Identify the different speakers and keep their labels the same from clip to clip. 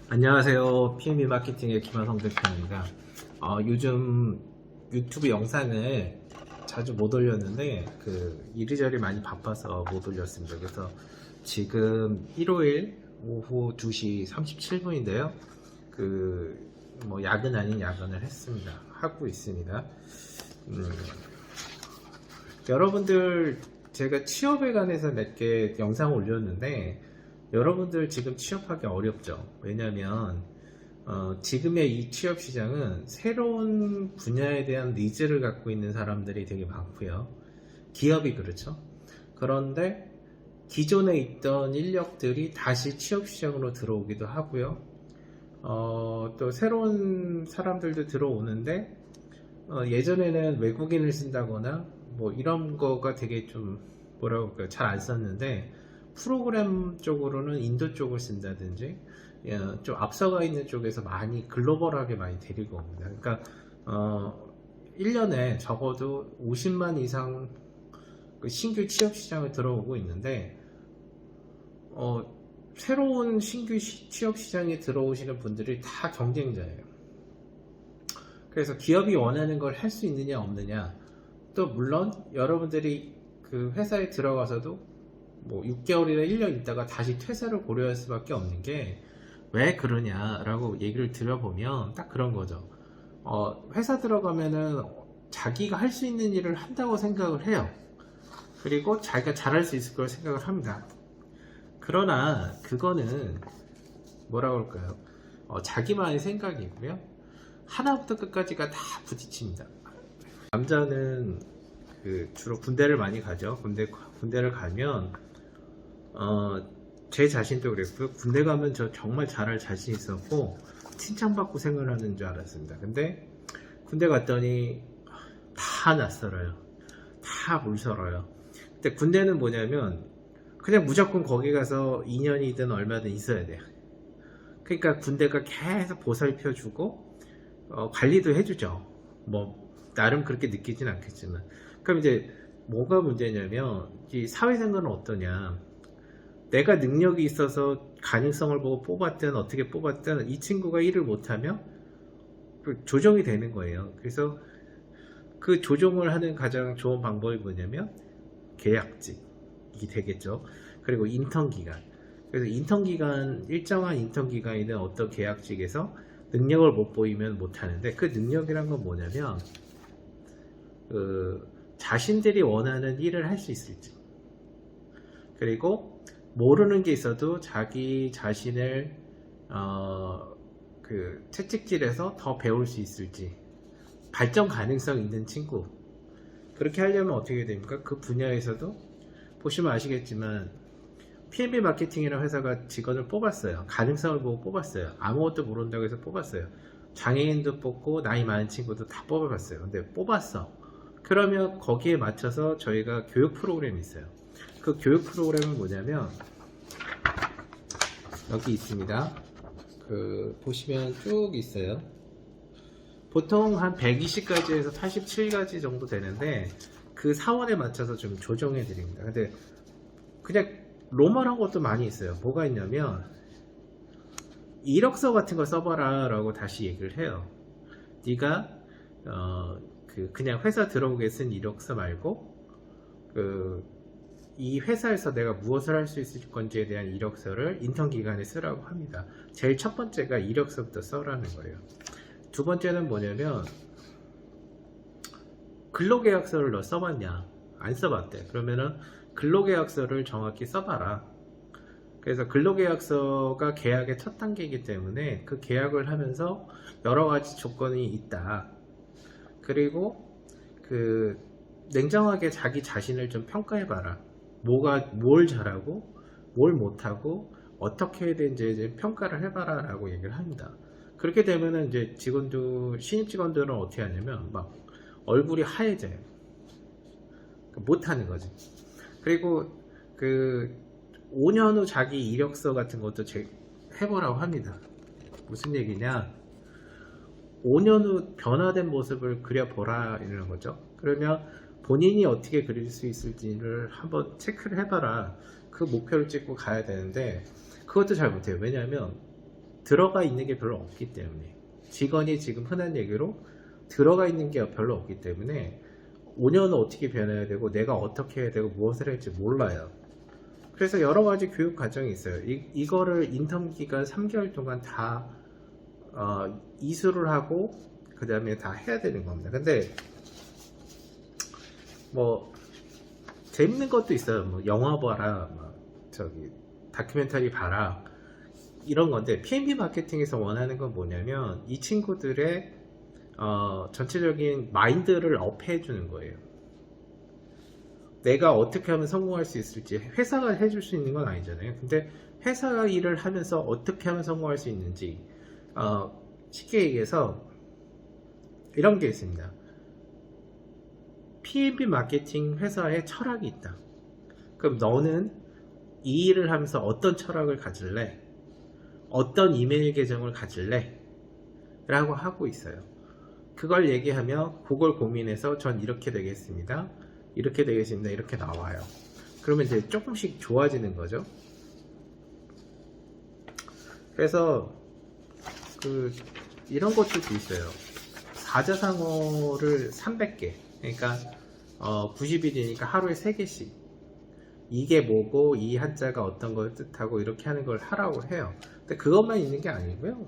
Speaker 1: 안녕하세요. PMB 마케팅의 김하성 대표입니다. 요즘 유튜브 영상을 자주 못 올렸는데 이리저리 많이 바빠서 못 올렸습니다. 그래서 지금 일요일 오후 2시 37분인데요. 야근 아닌 야근을 하고 있습니다. 여러분들 제가 취업에 관해서 몇 개 영상 올렸는데 여러분들 지금 취업하기 어렵죠. 왜냐면 지금의 이 취업 시장은 새로운 분야에 대한 니즈를 갖고 있는 사람들이 되게 많고요. 기업이 그렇죠. 그런데 기존에 있던 인력들이 다시 취업 시장으로 들어오기도 하고요. 또 새로운 사람들도 들어오는데 예전에는 외국인을 쓴다거나 뭐 이런 거가 되게 좀 뭐라고 할까요? 잘 안 썼는데 프로그램 쪽으로는 인도 쪽을 쓴다든지 좀 앞서가 있는 쪽에서 많이 글로벌하게 많이 데리고 옵니다. 그러니까 1년에 적어도 50만 이상 신규 취업 시장을 들어오고 있는데 새로운 신규 취업 시장에 들어오시는 분들이 다 경쟁자예요. 그래서 기업이 원하는 걸 할 수 있느냐 없느냐, 또 물론 여러분들이 그 회사에 들어가서도 뭐 6개월이나 1년 있다가 다시 퇴사를 고려할 수밖에 없는 게 왜 그러냐라고 얘기를 들어보면 딱 그런 거죠. 회사 들어가면은 자기가 할 수 있는 일을 한다고 생각을 해요. 그리고 자기가 잘할 수 있을 걸 생각을 합니다. 그러나 그거는 뭐라고 할까요? 자기만의 생각이고요. 하나부터 끝까지가 다 부딪힙니다. 남자는 주로 군대를 많이 가죠. 군대를 가면 제 자신도 그랬고요. 군대 가면 저 정말 잘할 자신 있었고 칭찬받고 생활하는 줄 알았습니다. 근데 군대 갔더니 다 낯설어요. 다 물설어요. 근데 군대는 뭐냐면 그냥 무조건 거기 가서 2년이든 얼마든 있어야 돼요. 그러니까 군대가 계속 보살펴주고 관리도 해주죠. 뭐 나름 그렇게 느끼진 않겠지만. 그럼 이제 뭐가 문제냐면 이 사회생활은 어떠냐, 내가 능력이 있어서 가능성을 보고 뽑았든 어떻게 뽑았든 이 친구가 일을 못하면 조정이 되는 거예요. 그래서 그 조정을 하는 가장 좋은 방법이 뭐냐면 계약직이 되겠죠. 그리고 인턴 기간. 그래서 일정한 인턴 기간에는 어떤 계약직에서 능력을 못 보이면 못 하는데, 그 능력이란 건 뭐냐면 자신들이 원하는 일을 할 수 있을지, 그리고 모르는 게 있어도 자기 자신을 채찍질해서 더 배울 수 있을지, 발전 가능성 있는 친구. 그렇게 하려면 어떻게 됩니까? 그 분야에서도 보시면 아시겠지만 PMB 마케팅이라는 회사가 직원을 뽑았어요. 가능성을 보고 뽑았어요. 아무것도 모른다고 해서 뽑았어요. 장애인도 뽑고 나이 많은 친구도 다 뽑아봤어요. 근데 뽑았어. 그러면 거기에 맞춰서 저희가 교육 프로그램이 있어요. 그 교육 프로그램은 뭐냐면 여기 있습니다. 보시면 쭉 있어요. 보통 한 120가지에서 87가지 정도 되는데 그 사원에 맞춰서 좀 조정해 드립니다. 근데 그냥 로멀한 것도 많이 있어요. 뭐가 있냐면 이력서 같은 거 써봐라 라고 다시 얘기를 해요. 네가 그냥 회사 들어오게 쓴 이력서 말고 이 회사에서 내가 무엇을 할 수 있을 건지에 대한 이력서를 인턴 기간에 쓰라고 합니다. 제일 첫 번째가 이력서부터 써라는 거예요. 두 번째는 뭐냐면 근로계약서를 너 써봤냐? 안 써봤대. 그러면은 근로계약서를 정확히 써봐라. 그래서 근로계약서가 계약의 첫 단계이기 때문에 그 계약을 하면서 여러 가지 조건이 있다. 그리고 냉정하게 자기 자신을 좀 평가해봐라. 뭘 잘하고 뭘 못하고 어떻게 해야 되는지 평가를 해봐라 라고 얘기를 합니다. 그렇게 되면은 이제 신입 직원들은 어떻게 하냐면 막 얼굴이 하얘져요. 못하는 거지. 그리고 5년 후 자기 이력서 같은 것도 해보라고 합니다. 무슨 얘기냐? 5년 후 변화된 모습을 그려보라 이러는 거죠. 그러면 본인이 어떻게 그릴 수 있을지를 한번 체크를 해봐라. 그 목표를 찍고 가야 되는데 그것도 잘 못해요. 왜냐하면 들어가 있는 게 별로 없기 때문에, 직원이 지금 흔한 얘기로 들어가 있는 게 별로 없기 때문에 5년은 어떻게 변해야 되고 내가 어떻게 해야 되고 무엇을 할지 몰라요. 그래서 여러 가지 교육 과정이 있어요. 이거를 인턴 기간 3개월 동안 다 이수를 하고 그 다음에 다 해야 되는 겁니다. 근데 뭐 재밌는 것도 있어요. 뭐 영화 봐라, 저기 다큐멘터리 봐라, 이런 건데, P&B 마케팅에서 원하는 건 뭐냐면 이 친구들의 전체적인 마인드를 업해 주는 거예요. 내가 어떻게 하면 성공할 수 있을지 회사가 해줄 수 있는 건 아니잖아요. 근데 회사 일을 하면서 어떻게 하면 성공할 수 있는지, 쉽게 얘기해서 이런 게 있습니다. P&B 마케팅 회사에 철학이 있다. 그럼 너는 이 일을 하면서 어떤 철학을 가질래? 어떤 이메일 계정을 가질래? 라고 하고 있어요. 그걸 얘기하면 그걸 고민해서 전 이렇게 되겠습니다, 이렇게 되겠습니다, 이렇게 나와요. 그러면 이제 조금씩 좋아지는 거죠. 그래서 이런 것들도 있어요. 사자성어를 300개, 그러니까 90일이니까 하루에 3개씩, 이게 뭐고 이 한자가 어떤 걸 뜻하고 이렇게 하는 걸 하라고 해요. 근데 그것만 있는 게 아니고요.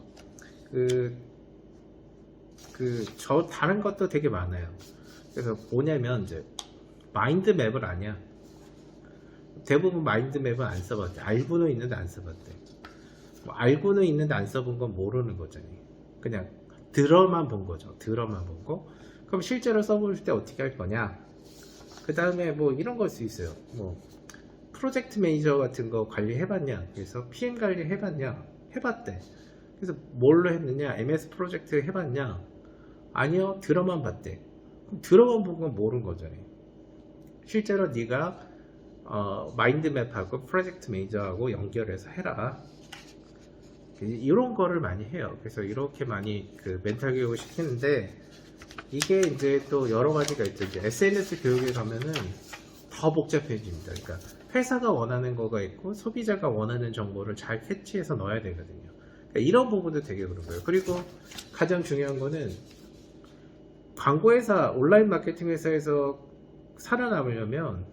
Speaker 1: 다른 것도 되게 많아요. 그래서 뭐냐면 이제 마인드맵을 아냐. 대부분 마인드맵은 안 써봤대. 알고는 있는데 안 써봤대. 뭐 알고는 있는데 안 써본 건 모르는 거잖아요. 그냥 들어만 본 거죠. 들어만 본 거. 그럼 실제로 써볼 때 어떻게 할 거냐. 그 다음에 뭐 이런 걸 수 있어요. 뭐 프로젝트 매니저 같은 거 관리해봤냐. 그래서 PM 관리 해봤냐. 해봤대. 그래서 뭘로 했느냐. MS 프로젝트 해봤냐. 아니요, 들어만 봤대. 그럼 들어만 본 건 모르는 거잖아요. 실제로 네가 마인드맵하고 프로젝트 매니저하고 연결해서 해라. 이런 거를 많이 해요. 그래서 이렇게 많이 멘탈 교육을 시키는데, 이게 이제 또 여러 가지가 있죠. 이제 SNS 교육에 가면은 더 복잡해집니다. 그러니까 회사가 원하는 거가 있고 소비자가 원하는 정보를 잘 캐치해서 넣어야 되거든요. 그러니까 이런 부분도 되게 그런 거예요. 그리고 가장 중요한 거는, 광고회사, 온라인 마케팅 회사에서 살아남으려면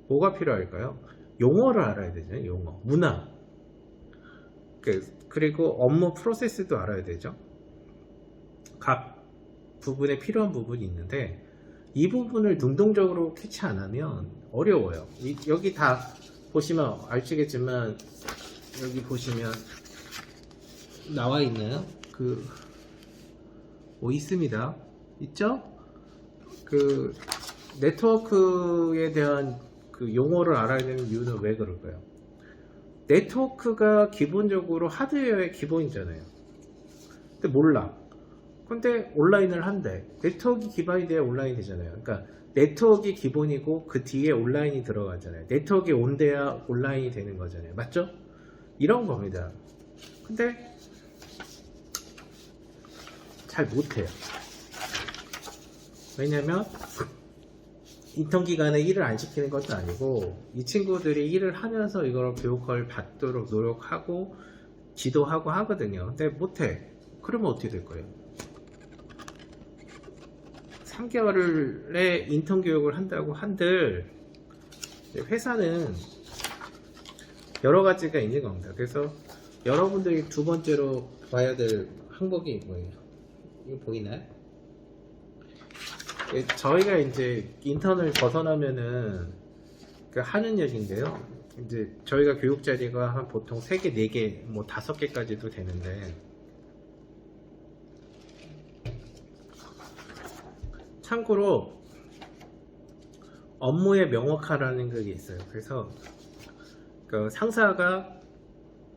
Speaker 1: 뭐가 필요할까요? 용어를 알아야 되죠. 용어, 문화. 그리고 업무 프로세스도 알아야 되죠. 각 부분에 필요한 부분이 있는데, 이 부분을 능동적으로 캐치 안 하면 어려워요. 여기 다 보시면 아시겠지만, 여기 보시면 나와 있나요? 뭐 있습니다. 있죠? 네트워크에 대한 용어를 알아야 되는 이유는 왜 그럴까요? 네트워크가 기본적으로 하드웨어의 기본이잖아요. 근데 몰라. 근데 온라인을 한대. 네트워크 기반이 돼야 온라인이 되잖아요. 그러니까 네트워크가 기본이고 그 뒤에 온라인이 들어가잖아요. 네트워크에 온돼야 온라인이 되는 거잖아요. 맞죠? 이런 겁니다. 근데 잘 못해요. 왜냐면 인턴 기간에 일을 안 시키는 것도 아니고, 이 친구들이 일을 하면서 이걸 교육을 받도록 노력하고 지도하고 하거든요. 근데 못해. 그러면 어떻게 될 거예요? 3개월에 인턴 교육을 한다고 한들 회사는 여러 가지가 있는 겁니다. 그래서 여러분들이 두 번째로 봐야 될 항목이 뭐예요? 이거 보이나요? 저희가 이제 인턴을 벗어나면은 하는 얘기인데요. 이제 저희가 교육 자리가 한 보통 3개, 4개, 뭐 5개까지도 되는데, 참고로 업무의 명확화라는 게 있어요. 그래서 상사가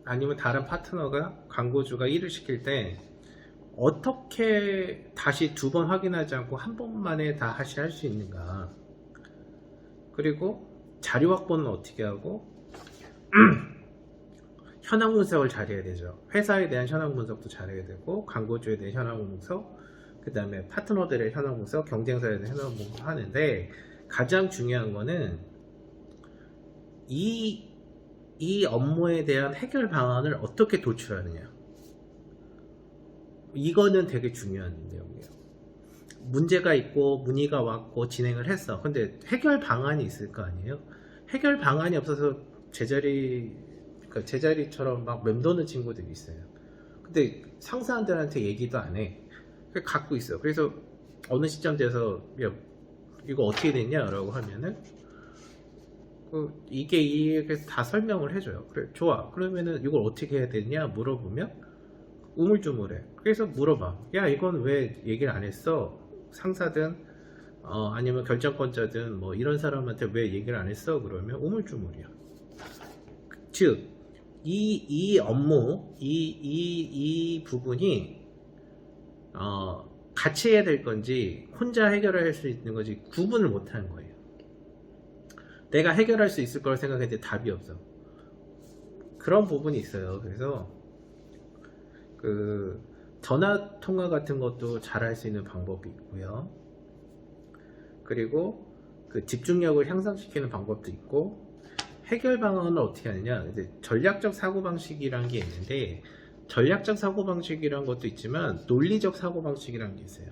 Speaker 1: 아니면 다른 파트너가, 광고주가 일을 시킬 때 어떻게 다시 2번 확인하지 않고 한 번만에 다 다시 할 수 있는가. 그리고 자료 확보는 어떻게 하고 현황 분석을 잘해야 되죠. 회사에 대한 현황 분석도 잘해야 되고, 광고주에 대한 현황 분석, 그 다음에 파트너들의 현황 분석, 경쟁사에 대한 현황 분석 하는데, 가장 중요한 거는 이 업무에 대한 해결 방안을 어떻게 도출하느냐. 이거는 되게 중요한 내용이에요. 문제가 있고 문의가 왔고 진행을 했어. 근데 해결 방안이 있을 거 아니에요. 해결 방안이 없어서 그러니까 제자리처럼 막 맴도는 친구들이 있어요. 근데 상사들한테 얘기도 안 해. 갖고 있어. 그래서 어느 시점 돼서 야, 이거 어떻게 됐냐 라고 하면은 이게 다 설명을 해줘요. 그래, 좋아. 그러면은 이걸 어떻게 해야 되냐 물어보면 우물쭈물해. 그래서 물어봐. 야, 이건 왜 얘기를 안 했어? 상사든 아니면 결정권자든 뭐 이런 사람한테 왜 얘기를 안 했어? 그러면 우물쭈물이야. 즉, 이 업무, 이 부분이 같이 해야 될 건지 혼자 해결할 수 있는 건지 구분을 못 하는 거예요. 내가 해결할 수 있을 거라 생각했는데 답이 없어. 그런 부분이 있어요. 그래서 그 전화 통화 같은 것도 잘 할 수 있는 방법이 있고요. 그리고 그 집중력을 향상시키는 방법도 있고, 해결 방안을 어떻게 하느냐, 이제 전략적 사고방식이라는 게 있는데, 전략적 사고방식이라는 것도 있지만 논리적 사고방식이라는 게 있어요.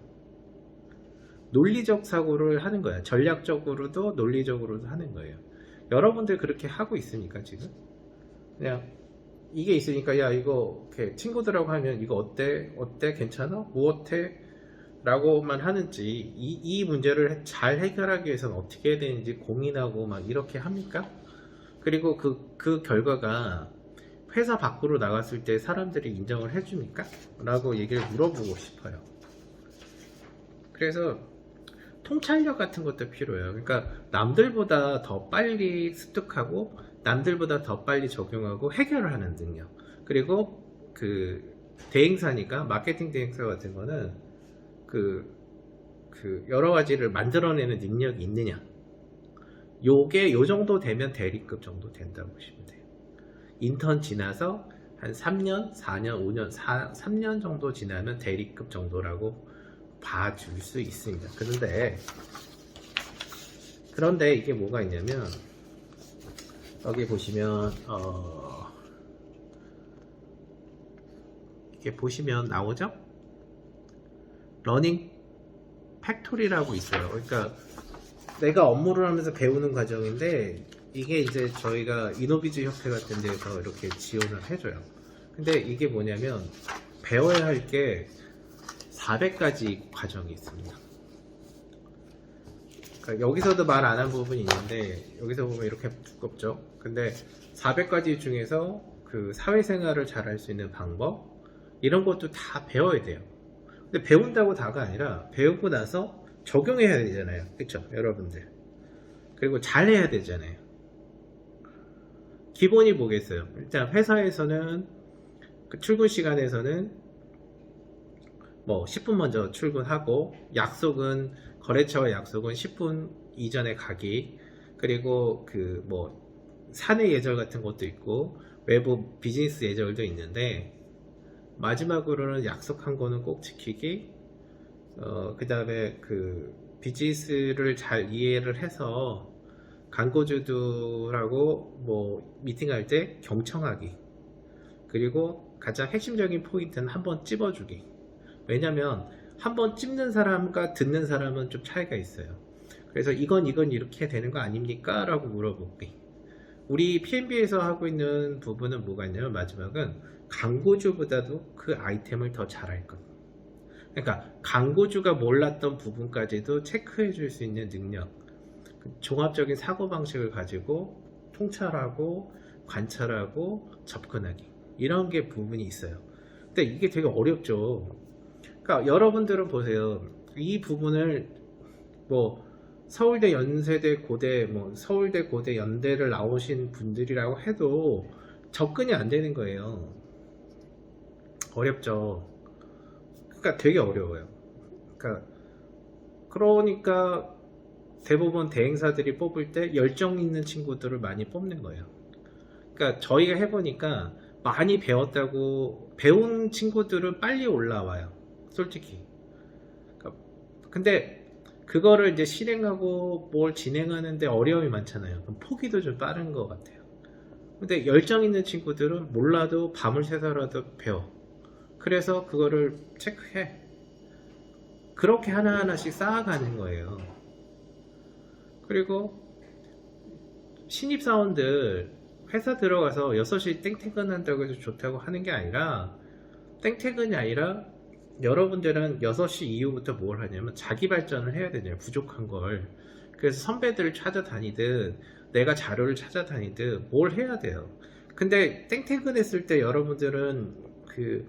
Speaker 1: 논리적 사고를 하는 거야. 전략적으로도 논리적으로도 하는 거예요. 여러분들 그렇게 하고 있습니까 지금? 그냥 이게 있으니까 야, 이거 이렇게 친구들하고 하면 이거 어때? 괜찮아? 뭐 어때? 라고만 하는지, 이 문제를 잘 해결하기 위해서는 어떻게 해야 되는지 고민하고 막 이렇게 합니까? 그리고 그 결과가 회사 밖으로 나갔을 때 사람들이 인정을 해줍니까? 라고 얘기를 물어보고 싶어요. 그래서 통찰력 같은 것도 필요해요. 그러니까 남들보다 더 빨리 습득하고 남들보다 더 빨리 적용하고 해결을 하는 능력. 그리고 그 대행사니까, 마케팅 대행사 같은 거는 그 여러 가지를 만들어내는 능력이 있느냐. 요게 요 정도 되면 대리급 정도 된다고 보시면 돼요. 인턴 지나서 한 3년, 4년, 5년, 3년 정도 지나면 대리급 정도라고 봐줄 수 있습니다. 그런데 이게 뭐가 있냐면, 여기 보시면 이게 보시면 나오죠? 러닝 팩토리라고 있어요. 그러니까 내가 업무를 하면서 배우는 과정인데, 이게 이제 저희가 이노비즈 협회 같은 데서 이렇게 지원을 해줘요. 근데 이게 뭐냐면 배워야 할 게 400가지 과정이 있습니다. 그러니까 여기서도 말 안 한 부분이 있는데, 여기서 보면 이렇게 두껍죠. 근데 400가지 중에서 그 사회생활을 잘 할 수 있는 방법, 이런 것도 다 배워야 돼요. 근데 배운다고 다가 아니라 배우고 나서 적용해야 되잖아요. 그쵸 여러분들? 그리고 잘 해야 되잖아요. 기본이 뭐겠어요? 일단 회사에서는 그 출근 시간에서는 뭐 10분 먼저 출근하고, 약속은 거래처와 약속은 10분 이전에 가기, 그리고 그 뭐 사내 예절 같은 것도 있고 외부 비즈니스 예절도 있는데, 마지막으로는 약속한 거는 꼭 지키기, 그 다음에 그 비즈니스를 잘 이해를 해서 광고주들하고 뭐 미팅할 때 경청하기, 그리고 가장 핵심적인 포인트는 한번 찝어주기. 왜냐면 한번 찝는 사람과 듣는 사람은 좀 차이가 있어요. 그래서 이건 이렇게 되는 거 아닙니까? 라고 물어보기. 우리 PNB에서 하고 있는 부분은 뭐가 있냐면, 마지막은 광고주보다도 그 아이템을 더 잘할 것. 그러니까 광고주가 몰랐던 부분까지도 체크해 줄 수 있는 능력, 종합적인 사고방식을 가지고 통찰하고 관찰하고 접근하기, 이런 게 부분이 있어요. 근데 이게 되게 어렵죠. 그러니까 여러분들은 보세요. 이 부분을 뭐 서울대, 연세대, 고대, 뭐 서울대, 고대, 연대를 나오신 분들이라고 해도 접근이 안 되는 거예요. 어렵죠. 그러니까 되게 어려워요. 그러니까 대부분 대행사들이 뽑을 때 열정 있는 친구들을 많이 뽑는 거예요. 그러니까 저희가 해보니까 많이 배웠다고, 배운 친구들은 빨리 올라와요, 솔직히. 근데 그거를 이제 실행하고 뭘 진행하는데 어려움이 많잖아요. 그럼 포기도 좀 빠른 것 같아요. 근데 열정 있는 친구들은 몰라도 밤을 새서라도 배워. 그래서 그거를 체크해. 그렇게 하나하나씩 쌓아가는 거예요. 그리고 신입사원들 회사 들어가서 6시 땡퇴근 한다고 해서 좋다고 하는 게 아니라, 땡퇴근이 아니라 여러분들은 6시 이후부터 뭘 하냐면 자기 발전을 해야 되잖아요. 부족한 걸. 그래서 선배들을 찾아다니든 내가 자료를 찾아다니든 뭘 해야 돼요. 근데 땡퇴근했을 때 여러분들은 그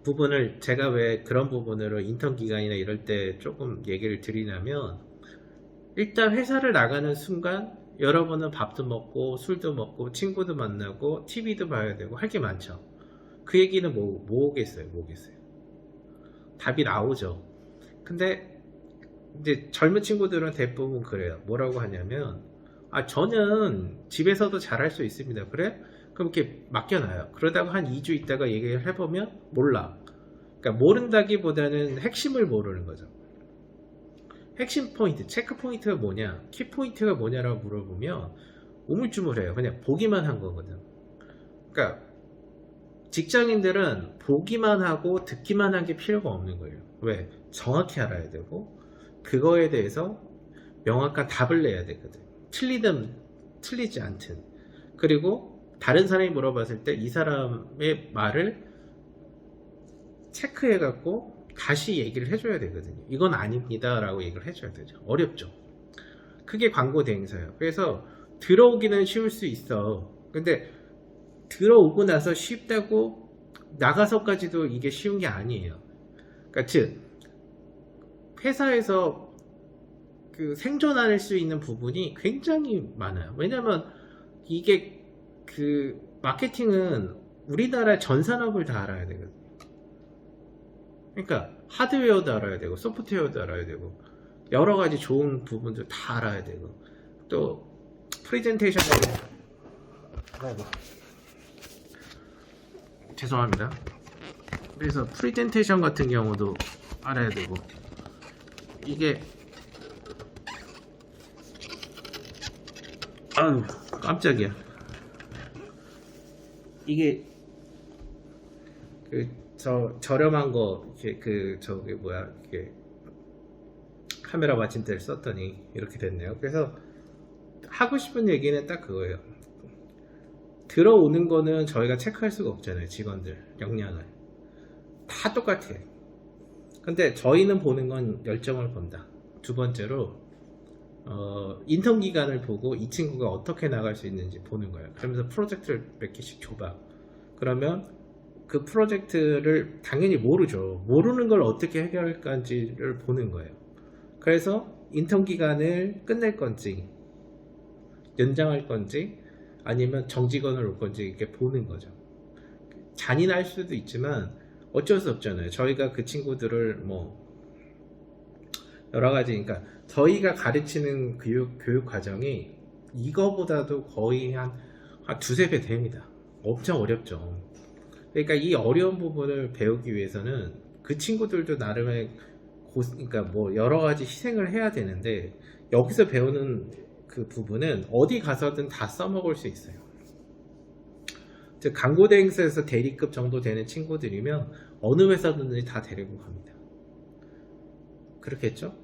Speaker 1: 부분을, 제가 왜 그런 부분으로 인턴 기간이나 이럴 때 조금 얘기를 드리냐면, 일단 회사를 나가는 순간 여러분은 밥도 먹고 술도 먹고 친구도 만나고 TV도 봐야 되고 할 게 많죠. 그 얘기는 뭐겠어요? 답이 나오죠. 근데 이제 젊은 친구들은 대부분 그래요. 뭐라고 하냐면, 저는 집에서도 잘할 수 있습니다. 그래? 그럼 이렇게 맡겨놔요. 그러다가 한 2주 있다가 얘기를 해보면 몰라. 그러니까 모른다기보다는 핵심을 모르는 거죠. 핵심 포인트, 체크 포인트가 뭐냐, 키 포인트가 뭐냐라고 물어보면 우물쭈물해요. 그냥 보기만 한 거거든. 그러니까 직장인들은 보기만 하고 듣기만 한 게 필요가 없는 거예요. 왜? 정확히 알아야 되고 그거에 대해서 명확한 답을 내야 되거든. 틀리든 틀리지 않든. 그리고 다른 사람이 물어봤을 때 이 사람의 말을 체크해 갖고 다시 얘기를 해줘야 되거든요. 이건 아닙니다 라고 얘기를 해줘야 되죠. 어렵죠. 그게 광고 대행사예요. 그래서 들어오기는 쉬울 수 있어. 근데 들어오고 나서 쉽다고 나가서까지도 이게 쉬운 게 아니에요. 그러니까 즉 회사에서 그 생존할 수 있는 부분이 굉장히 많아요. 왜냐면 이게 그 마케팅은 우리나라 전 산업을 다 알아야 되거든요. 그러니까 하드웨어도 알아야 되고 소프트웨어도 알아야 되고 여러 가지 좋은 부분도 다 알아야 되고 또 프레젠테이션 죄송합니다. 그래서 프레젠테이션 같은 경우도 알아야 되고 이게 아유 깜짝이야. 이게 저렴한 거 이렇게 저기 뭐야 이게 카메라 마침대를 썼더니 이렇게 됐네요. 그래서 하고 싶은 얘기는 딱 그거예요. 들어오는 거는 저희가 체크할 수가 없잖아요. 직원들 역량을 다 똑같아. 근데 저희는 보는 건 열정을 본다. 두 번째로 인턴 기간을 보고 이 친구가 어떻게 나갈 수 있는지 보는 거예요. 그러면서 프로젝트를 몇 개씩 줘봐. 그러면 그 프로젝트를 당연히 모르죠. 모르는 걸 어떻게 해결할 건지를 보는 거예요. 그래서 인턴 기간을 끝낼 건지 연장할 건지 아니면 정직원을 올 건지 이렇게 보는 거죠. 잔인할 수도 있지만 어쩔 수 없잖아요. 저희가 그 친구들을 뭐 여러 가지, 그러니까 저희가 가르치는 교육 과정이 이거보다도 거의 한 두세 배 됩니다. 엄청 어렵죠. 그러니까 이 어려운 부분을 배우기 위해서는 그 친구들도 나름의 그러니까 뭐 여러 가지 희생을 해야 되는데 여기서 배우는 그 부분은 어디 가서든 다 써먹을 수 있어요. 즉 광고 대행사에서 대리급 정도 되는 친구들이면 어느 회사든지 다 데리고 갑니다. 그렇겠죠?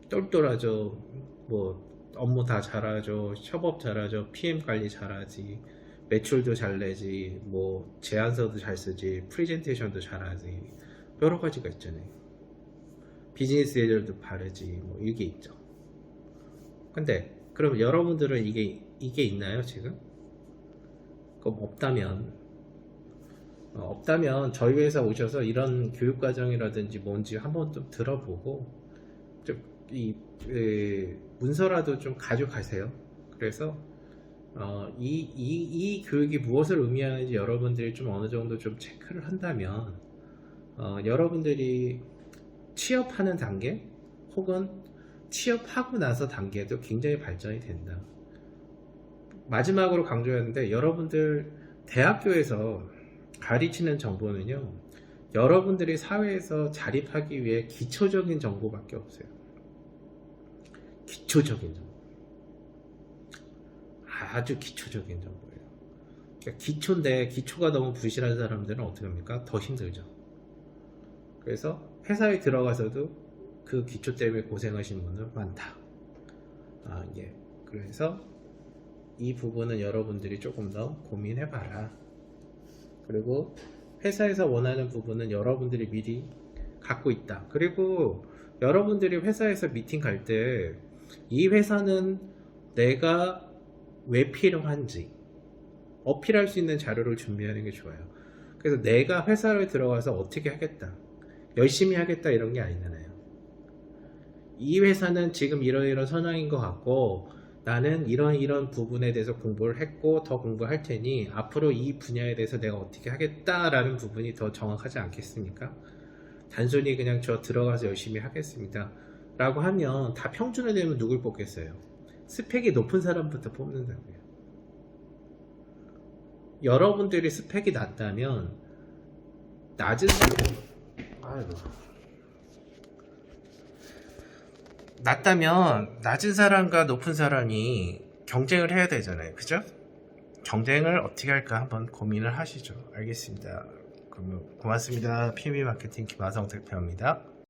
Speaker 1: 똘똘하죠. 뭐 업무 다 잘하죠. 협업 잘하죠. PM 관리 잘하지. 매출도 잘 내지. 뭐 제안서도 잘 쓰지. 프레젠테이션도 잘하지. 여러 가지가 있잖아요. 비즈니스 예절도 바르지. 뭐 이게 있죠. 근데 그럼 여러분들은 이게 있나요 지금? 그럼 없다면 저희 회사 오셔서 이런 교육 과정이라든지 뭔지 한번 좀 들어보고 좀 문서라도 좀 가져가세요. 그래서 이 교육이 무엇을 의미하는지 여러분들이 좀 어느 정도 좀 체크를 한다면 여러분들이 취업하는 단계 혹은 취업하고 나서 단계도 굉장히 발전이 된다. 마지막으로 강조했는데 여러분들 대학교에서 가르치는 정보는요, 여러분들이 사회에서 자립하기 위해 기초적인 정보밖에 없어요. 기초적인 정보. 아주 기초적인 정보예요. 그러니까 기초인데 기초가 너무 부실한 사람들은 어떻게 합니까? 더 힘들죠. 그래서 회사에 들어가서도 그 기초 때문에 고생하시는 분들 많다. 예. 그래서 이 부분은 여러분들이 조금 더 고민해봐라. 그리고 회사에서 원하는 부분은 여러분들이 미리 갖고 있다. 그리고 여러분들이 회사에서 미팅 갈 때 이 회사는 내가 왜 필요한지 어필할 수 있는 자료를 준비하는 게 좋아요. 그래서 내가 회사를 들어가서 어떻게 하겠다, 열심히 하겠다 이런 게 아니잖아요. 이 회사는 지금 이런 선황인 것 같고 나는 이런 부분에 대해서 공부를 했고 더 공부할 테니 앞으로 이 분야에 대해서 내가 어떻게 하겠다라는 부분이 더 정확하지 않겠습니까? 단순히 그냥 저 들어가서 열심히 하겠습니다 라고 하면 다 평준화 되면 누굴 뽑겠어요? 스펙이 높은 사람부터 뽑는다고요. 여러분들이 스펙이 낮다면 낮은 낮다면 낮은 사람과 높은 사람이 경쟁을 해야 되잖아요. 그죠? 경쟁을 어떻게 할까 한번 고민을 하시죠. 알겠습니다. 그러면 고맙습니다. PB 마케팅 김하성 대표입니다.